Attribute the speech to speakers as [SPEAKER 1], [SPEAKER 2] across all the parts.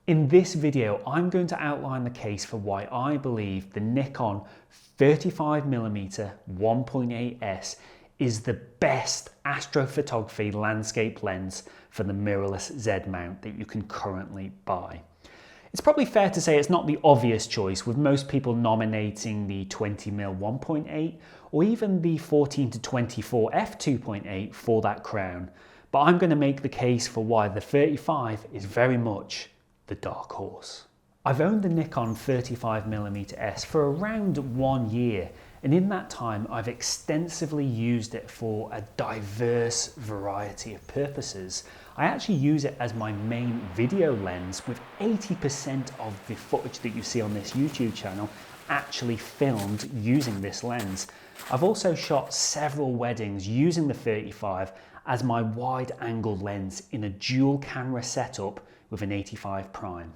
[SPEAKER 1] In this video, I'm going to outline the case for why I believe the Nikon 35mm 1.8 is the best astrophotography landscape lens for the mirrorless Z mount that you can currently buy. It's probably fair to say it's not the obvious choice, with most people nominating the 20mm 1.8 or even the 14-24 f2.8 for that crown. But I'm going to make the case for why the 35 is very much the dark horse. I've owned the Nikon 35mm S for around 1 year, and in that time I've extensively used it for a diverse variety of purposes. I actually use it as my main video lens, with 80% of the footage that you see on this YouTube channel actually filmed using this lens. I've also shot several weddings using the 35 as my wide angle lens in a dual camera setup with an 85 prime.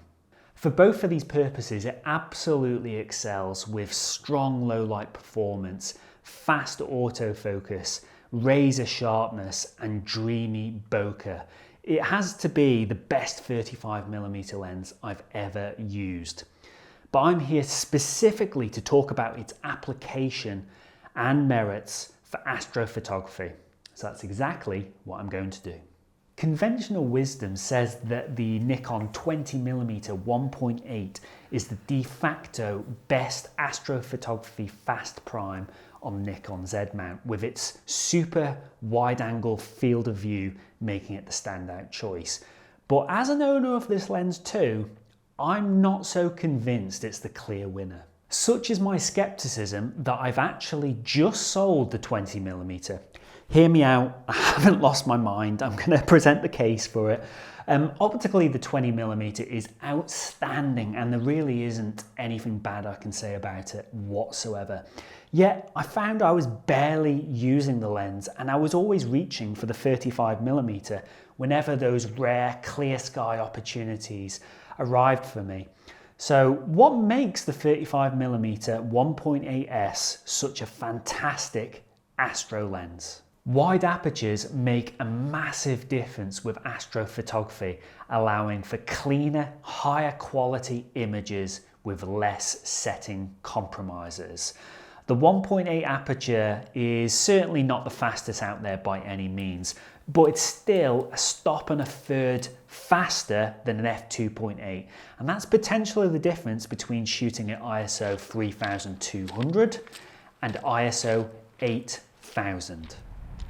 [SPEAKER 1] For both of these purposes, it absolutely excels with strong low light performance, fast autofocus, razor sharpness, and dreamy bokeh. It has to be the best 35mm lens I've ever used. But I'm here specifically to talk about its application and merits for astrophotography. So that's exactly what I'm going to do. Conventional wisdom says that the Nikon 20mm 1.8 is the de facto best astrophotography fast prime on Nikon Z mount, with its super wide angle field of view making it the standout choice. But as an owner of this lens too, I'm not so convinced it's the clear winner. Such is my skepticism that I've actually just sold the 20mm. Hear me out, I haven't lost my mind, I'm going to present the case for it. Optically, the 20mm is outstanding, and there really isn't anything bad I can say about it whatsoever. Yet I found I was barely using the lens, and I was always reaching for the 35mm whenever those rare clear sky opportunities arrived for me. So what makes the 35mm 1.8S such a fantastic astro lens? Wide apertures make a massive difference with astrophotography, allowing for cleaner, higher quality images with less setting compromises. The 1.8 aperture is certainly not the fastest out there by any means, but it's still a stop and a third faster than an f2.8, and that's potentially the difference between shooting at ISO 3200 and ISO 8000.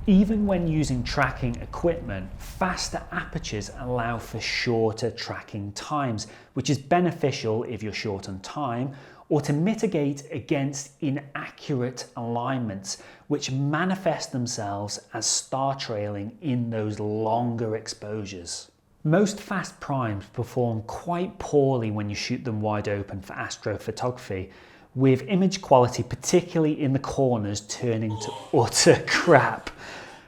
[SPEAKER 1] Even when using tracking equipment, faster apertures allow for shorter tracking times, which is beneficial if you're short on time, or to mitigate against inaccurate alignments, which manifest themselves as star trailing in those longer exposures. Most fast primes perform quite poorly when you shoot them wide open for astrophotography, with image quality, particularly in the corners, turning to utter crap.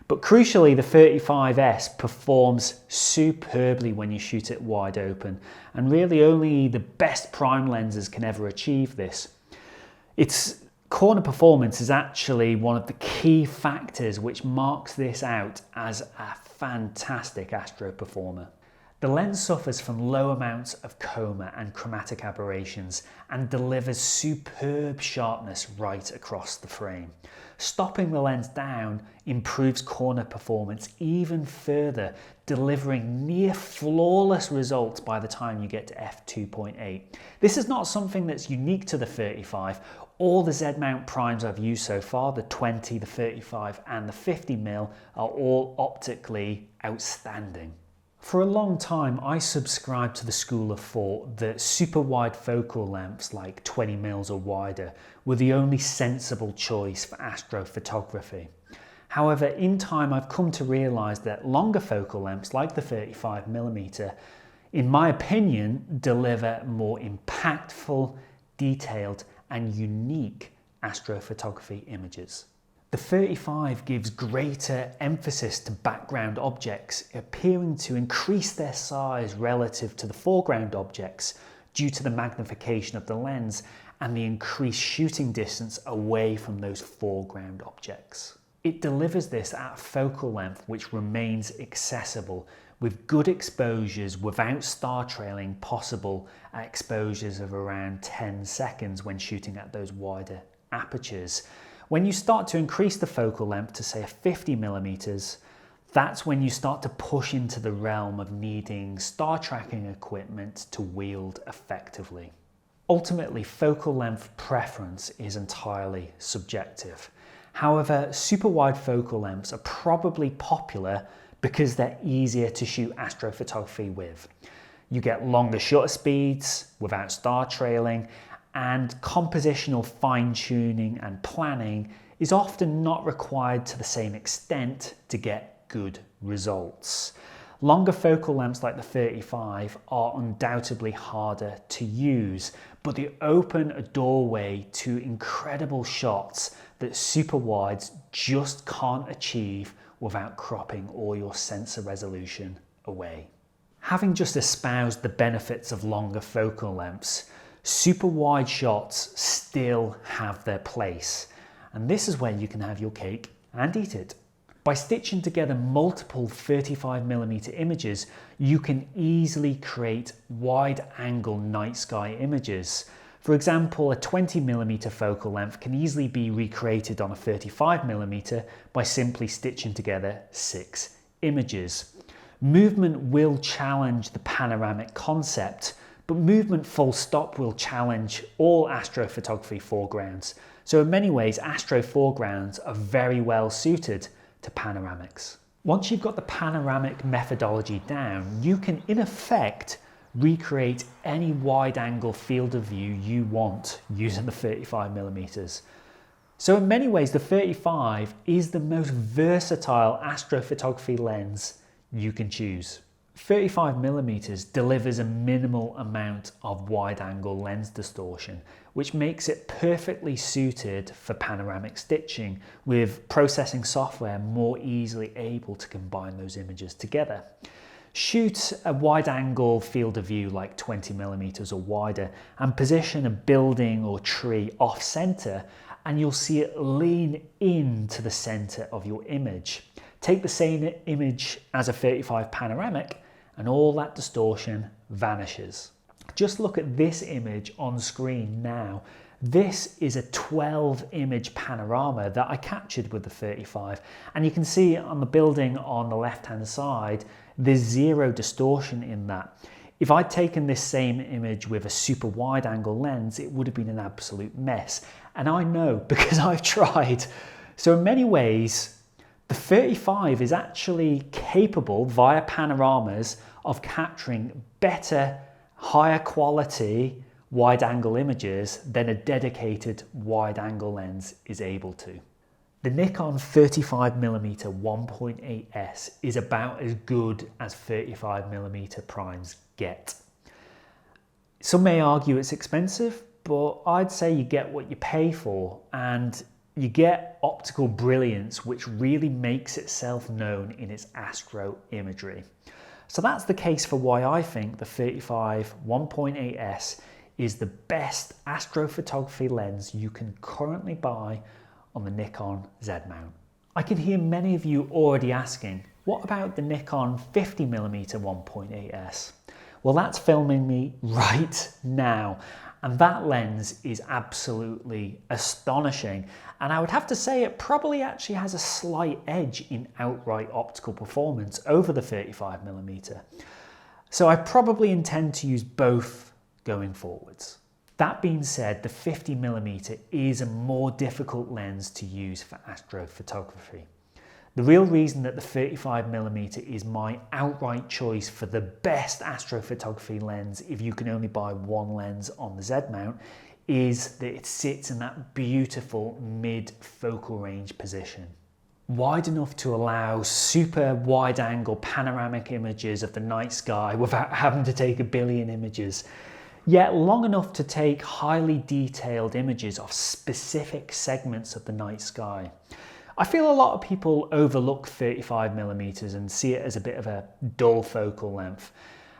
[SPEAKER 1] But crucially, the 35S performs superbly when you shoot it wide open, and really only the best prime lenses can ever achieve this. Its corner performance is actually one of the key factors which marks this out as a fantastic astro performer. The lens suffers from low amounts of coma and chromatic aberrations and delivers superb sharpness right across the frame. Stopping the lens down improves corner performance even further, delivering near flawless results by the time you get to f2.8. This is not something that's unique to the 35. All the Z mount primes I've used so far, the 20, the 35 and the 50mm, are all optically outstanding. For a long time, I subscribed to the school of thought that super wide focal lengths like 20mm or wider were the only sensible choice for astrophotography. However, in time I've come to realise that longer focal lengths like the 35mm, in my opinion, deliver more impactful, detailed and unique astrophotography images. The 35 gives greater emphasis to background objects, appearing to increase their size relative to the foreground objects due to the magnification of the lens and the increased shooting distance away from those foreground objects. It delivers this at a focal length which remains accessible, with good exposures without star trailing possible at exposures of around 10 seconds when shooting at those wider apertures. When you start to increase the focal length to say 50mm, that's when you start to push into the realm of needing star tracking equipment to wield effectively. Ultimately, focal length preference is entirely subjective. However, super wide focal lengths are probably popular because they're easier to shoot astrophotography with. You get longer shutter speeds without star trailing, and compositional fine-tuning and planning is often not required to the same extent to get good results. Longer focal lengths like the 35 are undoubtedly harder to use, but they open a doorway to incredible shots that super wides just can't achieve without cropping all your sensor resolution away. Having just espoused the benefits of longer focal lengths, super wide shots still have their place, and this is where you can have your cake and eat it. By stitching together multiple 35mm images, you can easily create wide-angle night sky images. For example, a 20mm focal length can easily be recreated on a 35mm by simply stitching together 6 images. Movement will challenge the panoramic concept, but movement full stop will challenge all astrophotography foregrounds. So in many ways, astro foregrounds are very well suited to panoramics. Once you've got the panoramic methodology down, you can in effect recreate any wide angle field of view you want using the 35mm. So in many ways, the 35 is the most versatile astrophotography lens you can choose. 35mm delivers a minimal amount of wide-angle lens distortion, which makes it perfectly suited for panoramic stitching, with processing software more easily able to combine those images together. Shoot a wide-angle field of view like 20mm or wider and position a building or tree off-center, and you'll see it lean into the center of your image. Take the same image as a 35 panoramic and all that distortion vanishes. Just look at this image on screen now. This is a 12 image panorama that I captured with the 35, and you can see on the building on the left hand side there's zero distortion in that. If I'd taken this same image with a super wide angle lens, it would have been an absolute mess, and I know because I've tried. So in many ways, the 35 is actually capable via panoramas of capturing better, higher quality wide angle images than a dedicated wide angle lens is able to. The Nikon 35mm 1.8s is about as good as 35mm primes get. Some may argue it's expensive, but I'd say you get what you pay for, and you get optical brilliance which really makes itself known in its astro imagery. So that's the case for why I think the 35 1.8s is the best astrophotography lens you can currently buy on the Nikon Z Mount. I can hear many of you already asking, what about the Nikon 50mm 1.8s? Well, that's filming me right now, and that lens is absolutely astonishing, and I would have to say it probably actually has a slight edge in outright optical performance over the 35mm. So I probably intend to use both going forwards. That being said, the 50mm is a more difficult lens to use for astrophotography. The real reason that the 35mm is my outright choice for the best astrophotography lens, if you can only buy one lens on the Z Mount, is that it sits in that beautiful mid focal range position. Wide enough to allow super wide angle panoramic images of the night sky without having to take a billion images, yet long enough to take highly detailed images of specific segments of the night sky. I feel a lot of people overlook 35mm and see it as a bit of a dull focal length,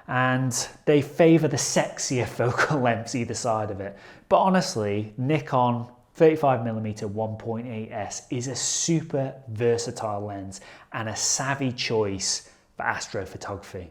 [SPEAKER 1] and they favour the sexier focal lengths either side of it. But honestly, Nikon 35mm 1.8s is a super versatile lens and a savvy choice for for astrophotography.